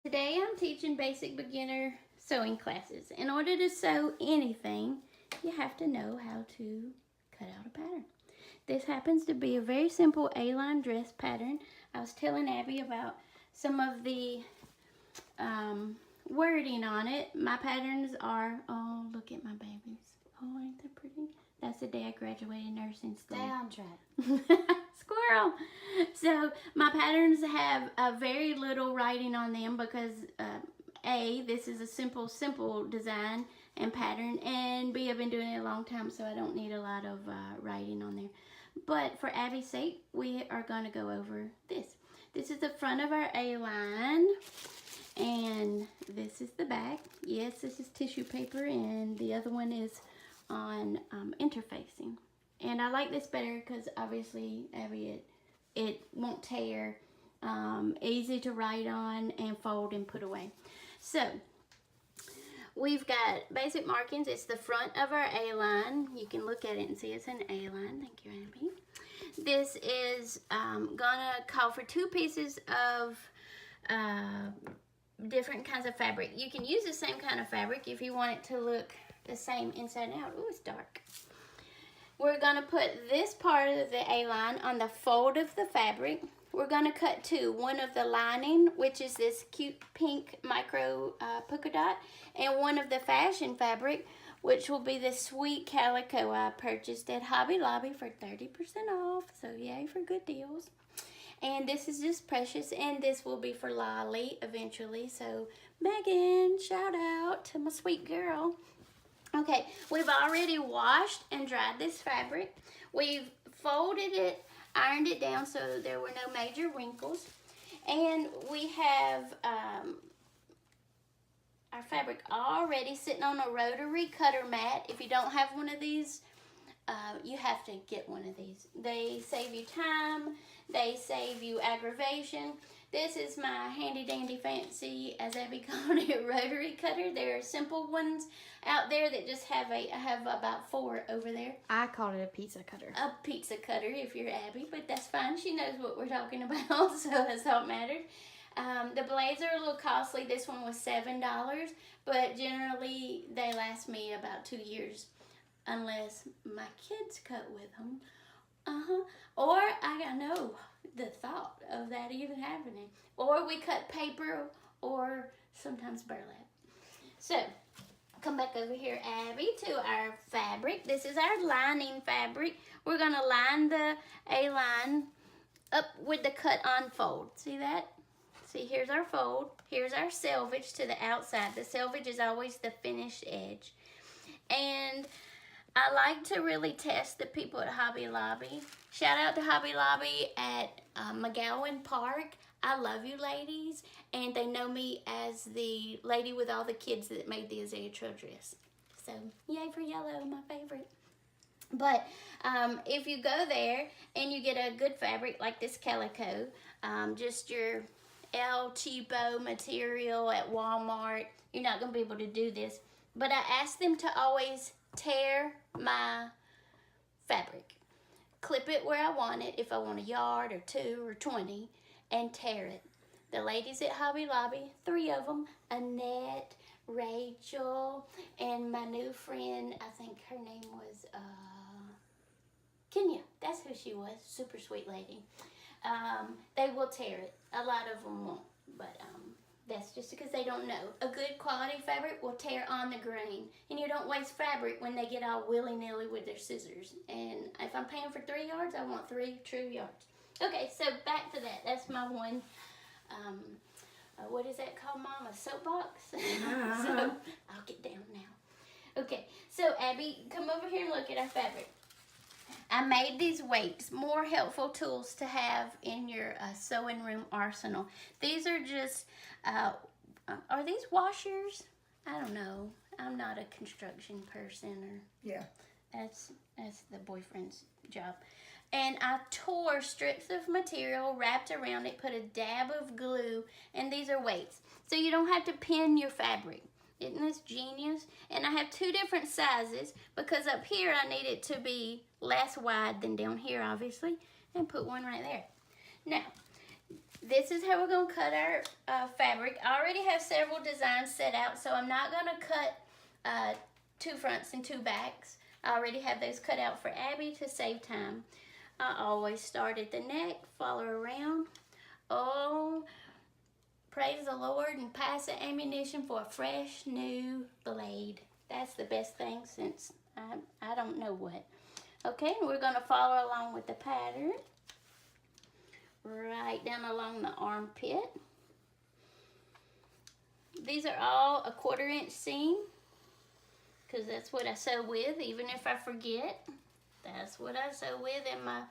Today I'm teaching basic beginner sewing classes. In order to sew anything, you have to know how to cut out a pattern. This happens to be a very simple A-line dress pattern. I was telling Abby about some of the wording on it. My patterns are, oh, look at my babies. Oh, ain't they pretty? That's the day I graduated nursing school. Stay on track. Squirrel. So my patterns have very little writing on them because this is a simple design and pattern, and B, I've been doing it a long time, so I don't need a lot of writing on there. But for Abby's sake, we are going to go over this. This is the front of our A-line, and this is the back. Yes, this is tissue paper, and the other one is on interfacing. And I like this better because obviously, Abby, it won't tear, easy to write on and fold and put away. So we've got basic markings. It's the front of our A-line. You can look at it and see it's an A-line. Thank you, Abby. This is gonna call for 2 pieces of different kinds of fabric. You can use the same kind of fabric if you want it to look the same inside and out. Ooh, it's dark. We're gonna put this part of the A-line on the fold of the fabric. We're gonna cut 2, one of the lining, which is this cute pink micro polka dot, and one of the fashion fabric, which will be this sweet calico I purchased at Hobby Lobby for 30% off, so yay for good deals. And this is just precious, and this will be for Lolly eventually, so Megan, shout out to my sweet girl. Okay, we've already washed and dried this fabric. We've folded it, ironed it down so there were no major wrinkles. And we have our fabric already sitting on a rotary cutter mat. If you don't have one of these, you have to get one of these. They save you time, they save you aggravation. This is my handy dandy fancy, as Abby called it, rotary cutter. There are simple ones out there that just have I have about 4 over there. I called it a pizza cutter. A pizza cutter if you're Abby, but that's fine. She knows what we're talking about, so that's all it matters. The blades are a little costly. This one was $7, but generally they last me about 2 years, unless my kids cut with them. Or I know the thought of that even happening. Or we cut paper or sometimes burlap. So, come back over here, Abby, to our fabric. This is our lining fabric. We're going to line the A-line up with the cut-on fold. See that? See, here's our fold. Here's our selvage to the outside. The selvage is always the finished edge. And I like to really test the people at Hobby Lobby. Shout out to Hobby Lobby at McGowan Park. I love you ladies, and they know me as the lady with all the kids that made the Isaiah Trail dress. So, yay for yellow, my favorite. But if you go there and you get a good fabric like this calico, just your El Cheapo material at Walmart, you're not going to be able to do this. But I asked them to always tear my fabric. Clip it where I want it, if I want a yard or 2 or 20, and tear it. The ladies at Hobby Lobby, 3 of them, Annette, Rachel, and my new friend, I think her name was Kenya. That's who she was, super sweet lady. They will tear it. A lot of them won't, but that's just because they don't know. A good quality fabric will tear on the grain. And you don't waste fabric when they get all willy-nilly with their scissors. And if I'm paying for 3 yards, I want 3 true yards. Okay, so back to that. That's my one, what is that called, Mom? A soapbox? So I'll get down now. Okay, so Abby, come over here and look at our fabric. I made these weights, more helpful tools to have in your sewing room arsenal. These are just, are these washers? I don't know. I'm not a construction person. Yeah. That's the boyfriend's job. And I tore strips of material, wrapped around it, put a dab of glue, and these are weights. So you don't have to pin your fabric. Isn't this genius? And I have 2 different sizes because up here I need it to be less wide than down here, obviously, and put one right there. Now, this is how we're going to cut our fabric. I already have several designs set out, so I'm not going to cut 2 fronts and 2 backs. I already have those cut out for Abby to save time. I always start at the neck, follow around. Oh, praise the Lord and pass the ammunition for a fresh new blade. That's the best thing since I don't know what. Okay, we're going to follow along with the pattern. Right down along the armpit. These are all a 1/4 inch seam because that's what I sew with, even if I forget. That's what I sew with in my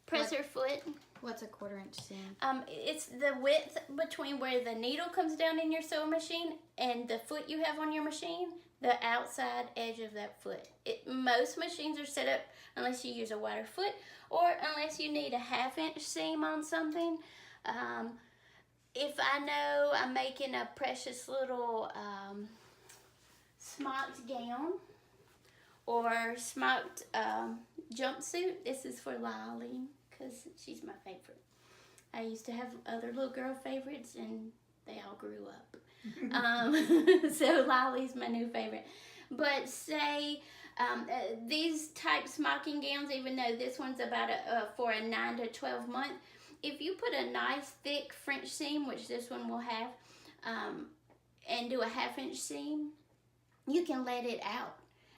presser foot. What's a 1/4 inch seam? It's the width between where the needle comes down in your sewing machine and the foot you have on your machine, the outside edge of that foot. Most machines are set up unless you use a wider foot or unless you need a 1/2 inch seam on something. If I know I'm making a precious little smocked gown or smocked jumpsuit, this is for Lolly because she's my favorite. I used to have other little girl favorites and they all grew up. So Lolly's my new favorite. But say these type smocking gowns, even though this one's about for a 9 to 12 month, if you put a nice thick French seam, which this one will have, and do a 1/2 inch seam, you can let it out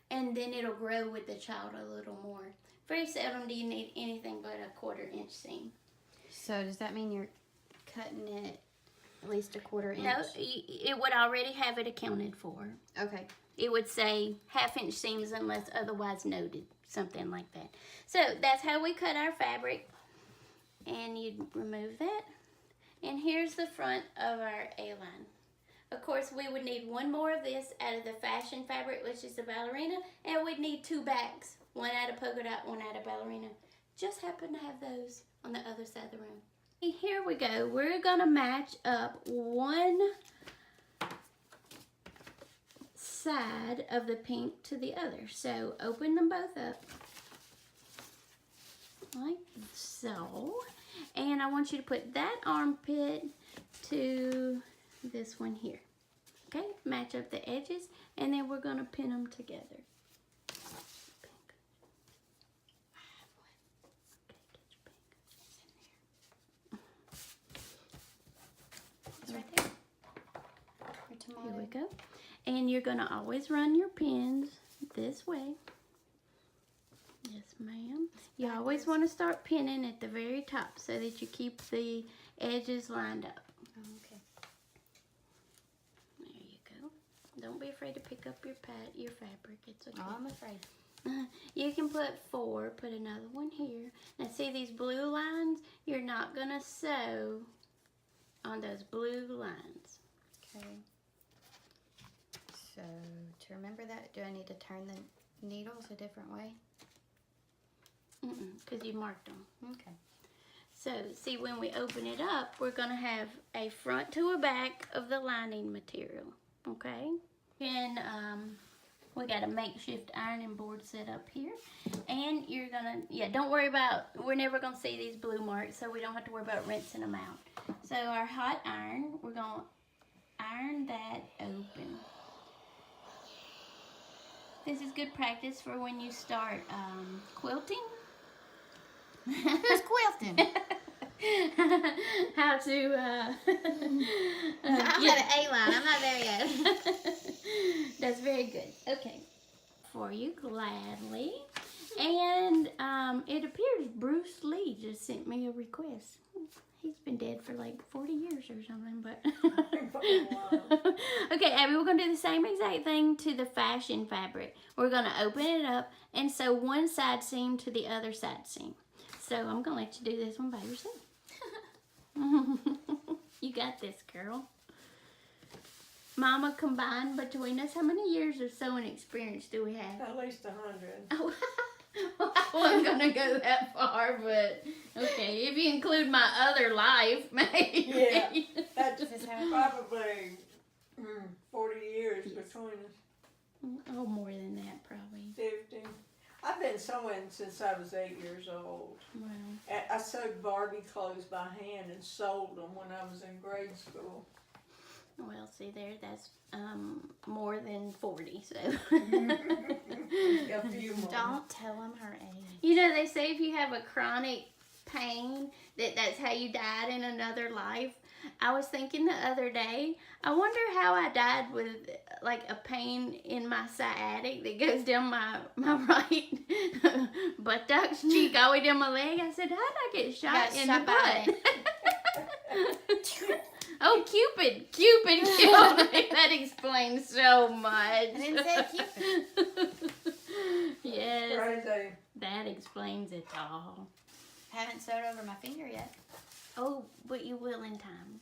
and then it'll grow with the child a little more. Very seldom do you need anything but a 1/4 inch seam. So does that mean you're cutting it at least a 1/4 inch? No, it would already have it accounted for. Okay. It would say 1/2 inch seams unless otherwise noted, something like that. So that's how we cut our fabric. And you'd remove that. And here's the front of our A-line. Of course, we would need 1 more of this out of the fashion fabric, which is the ballerina, and we'd need 2 backs, 1 out of polka dot, 1 out of ballerina. Just happen to have those on the other side of the room. Here we go. We're gonna match up 1 side of the pink to the other. So open them both up like so. And I want you to put that armpit to this one here. Okay, match up the edges, and then we're gonna pin them together. It's right there. Here we go. And you're gonna always run your pins this way. Yes, ma'am. You always want to start pinning at the very top so that you keep the edges lined up. Okay. There you go. Don't be afraid to pick up your fabric. It's okay. Oh, I'm afraid. You can put 4, put another one here. Now see these blue lines? You're not going to sew on those blue lines. Okay. So to remember that, do I need to turn the needles a different way? Because you marked them. Okay. So, see, when we open it up, we're going to have a front to a back of the lining material, okay? And we got a makeshift ironing board set up here. And you're going to, don't worry about, we're never going to see these blue marks, so we don't have to worry about rinsing them out. So, our hot iron, we're going to iron that open. This is good practice for when you start quilting. Who's quilting? How to I'm at an A-line. I'm not there yet. That's very good. Okay. For you gladly. And it appears Bruce Lee just sent me a request. He's been dead for like 40 years or something, but okay, Abby, we're gonna do the same exact thing to the fashion fabric. We're gonna open it up and sew 1 side seam to the other side seam. So I'm gonna let you do this one by yourself. You got this, girl. Mama, combined between us, how many years of sewing experience do we have? At least 100. Oh, I wasn't gonna go that far, but okay, if you include my other life, maybe. Yeah, that's Is this how probably 40 years between us. Oh, more than that, probably. 50. I've been sewing since I was 8 years old. Wow. I sewed Barbie clothes by hand and sold them when I was in grade school. Well, see there, that's more than 40, so. A few more. Don't tell them her age. You know, they say if you have a chronic pain, that's how you died in another life. I was thinking the other day, I wonder how I died with like a pain in my sciatic that goes down my right buttocks cheek all the way down my leg. I said, how did I get shot in the butt? Oh, Cupid killed me. That explains so much. I didn't say Cupid. Yes, Crazy. that explains it all. Haven't sewed over my finger yet. Oh, but you will in time.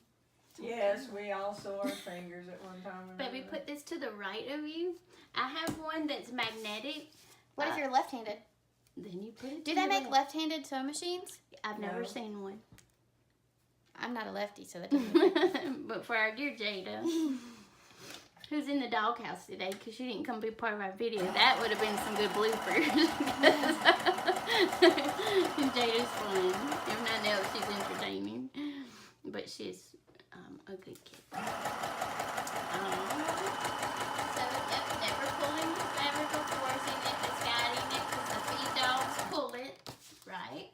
Yes, we all sew our fingers at one time or Baby, another. put this to the right of you. I have one that's magnetic. What if you're left-handed? Then you put it Do to they the make left. left-handed sewing machines? I've never No. seen one. I'm not a lefty, so that doesn't. But for our dear Jada, who's in the doghouse today because she didn't come be part of our video, that would have been some good bloopers. Jada's fun. If nothing else, she's entertaining. But she's a good kid. So, yep, never pulling the fabric or forcing it, misguiding it, because the feed dogs pull it, right?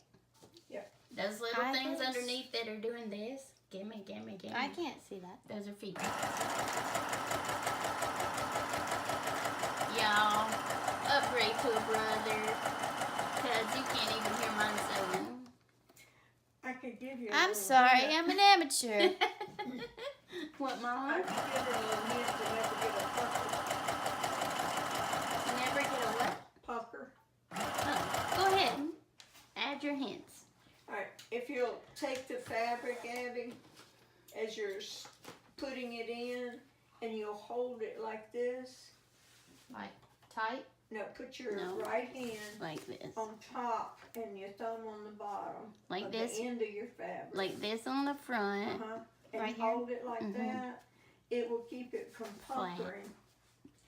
Yep. Those little Hi, things folks. underneath that are doing this. Gimme. I can't see that. Those are feet. Y'all, upgrade to a brother, because you can't even hear mine sewing. I could give you a I'm little sorry, hint. I'm an amateur. What, I Mom? could give you a little hint to never get a Never get a what? pucker. Oh, go ahead. Add your hints. Alright, if you'll take the fabric, Abby, as you're putting it in, and you'll hold it like this. Like tight? No, put your No. right hand Like this. on top and your thumb on the bottom Like of this. the end of your fabric. Like this on the front. Uh-huh. And Right here? hold it like Mhm. that. It will keep it from puckering.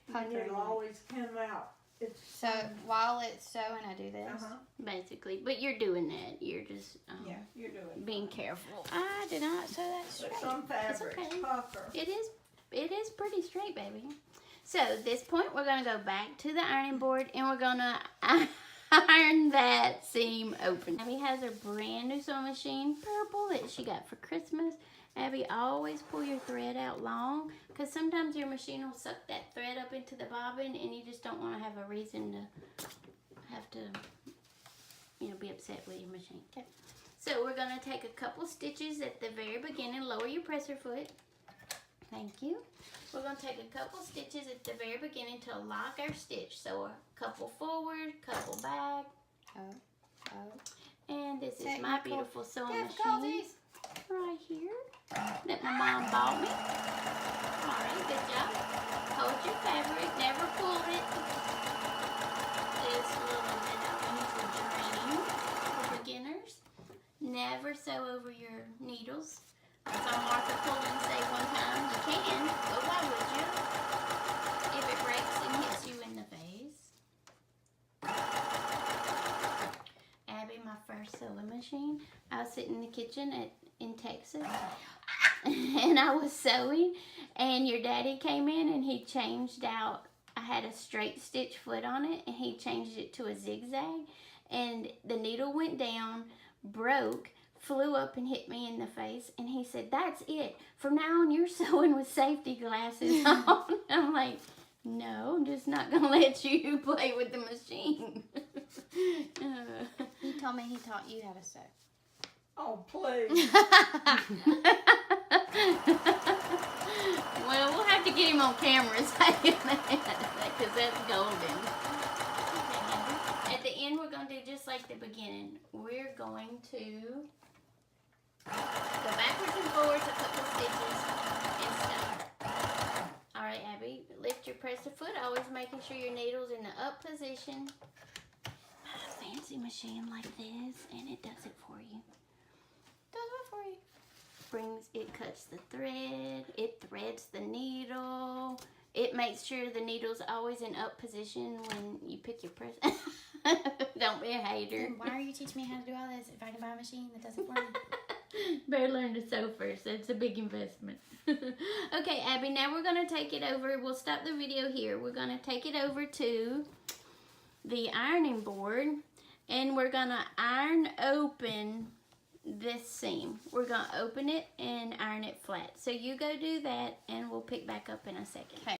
And Puckering. it'll always come out. It's So while it's sewing, I do this. uh-huh. Basically. But you're doing that. You're just Yeah, you're doing being fine. careful. I did not sew that But straight. some fabrics okay. pucker. It is pretty straight, baby. So at this point, we're going to go back to the ironing board and we're going to iron that seam open. Abby has a brand new sewing machine, purple, that she got for Christmas. Abby, always pull your thread out long because sometimes your machine will suck that thread up into the bobbin and you just don't want to have a reason to have to, be upset with your machine. Okay. So we're going to take a couple stitches at the very beginning, lower your presser foot. Thank you. We're going to take a couple stitches at the very beginning to lock our stitch. So a couple forward, couple back. And this is my Technical beautiful sewing machine difficulties. right here that my mom bought me. Alright, good job. Hold your fabric, never pull it. This little bit of training for beginners. Never sew over your needles. I saw Martha Pullen say one time, you can, but why would you? If it breaks and hits you in the face. Abby, my first sewing machine, I was sitting in the kitchen in Texas, and I was sewing, and your daddy came in and he changed out, I had a straight stitch foot on it, and he changed it to a zigzag, and the needle went down, broke, flew up and hit me in the face, and he said, that's it. From now on, you're sewing with safety glasses on. I'm like, no, I'm just not going to let you play with the machine. He told me he taught you how to sew. Oh, please. Well, we'll have to get him on camera saying that, because that's golden. Okay, at the end, we're going to do just like the beginning. We're going to go backwards and forwards a couple stitches and stop. Alright, Abby, lift your presser foot, always making sure your needle's in the up position. A fancy machine like this, and it does it for you. Does what for you? It cuts the thread, it threads the needle, it makes sure the needle's always in up position when you pick your press. Don't be a hater. Then why are you teaching me how to do all this if I can buy a machine that does it for me? Better learn to sew first. That's a big investment. Okay, Abby, now we're going to take it over. We'll stop the video here. We're going to take it over to the ironing board, and we're going to iron open this seam. We're going to open it and iron it flat. So you go do that, and we'll pick back up in a second. Okay.